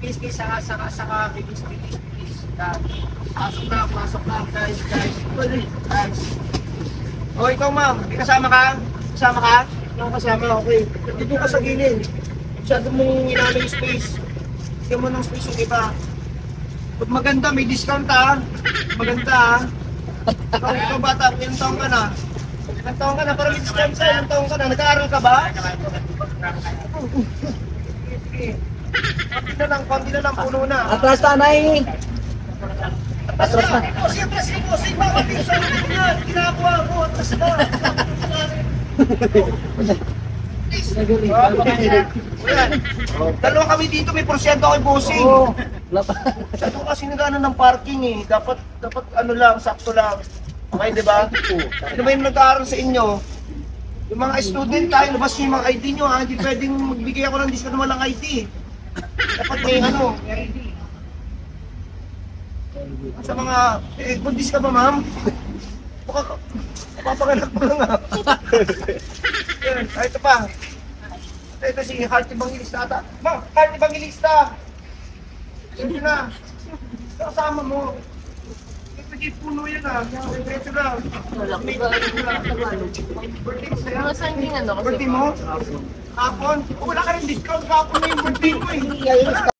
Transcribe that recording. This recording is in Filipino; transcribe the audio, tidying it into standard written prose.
Please, saka, please. Pasok na, guys. Guys. O, ikaw ma'am, may kasama ka? Kasama ka? Ano kasama? Okay. Dito ka sa gilid. Masyado mong inano yung space. Bigyan mo ng space yung iba. Pag maganda, may discount ha. Maganda ha. Ikaw bata, ilang taong ka na? Ilang taong ka na? Para may discount ka, ilang taong ka na? Nag-aaral ka ba? Konti na lang, puno na. Atras tanay. Atras na. Atras na. Bawat yung sa ulit yan. Ginagawa mo, atras na. Ayan. Dalawa kami dito, may porsyento kay bossing. Masyado kasi nagano ng parking eh. Dapat ano lang, sakto lang. Okay, di ba? Ano ba yung nag-aaral sa inyo? Yung mga student tayo, labas nyo yung mga ID nyo ha. Hindi pwedeng magbigay ako ng discount na walang ID. Dapat may ano, may ID. Sa mga, bundis ka ba ma'am? Papanganak mo lang ha. Ito pa. Ito si Heart Evangelista ata. Ma'am, Heart Evangelista! Ito na. Kasama mo. Ito puno yan ah. Ito lang. Mga sanding ano kasi. Birthday mo? Hapon? Wala ka rin discount. Hapon na yung birthday mo eh.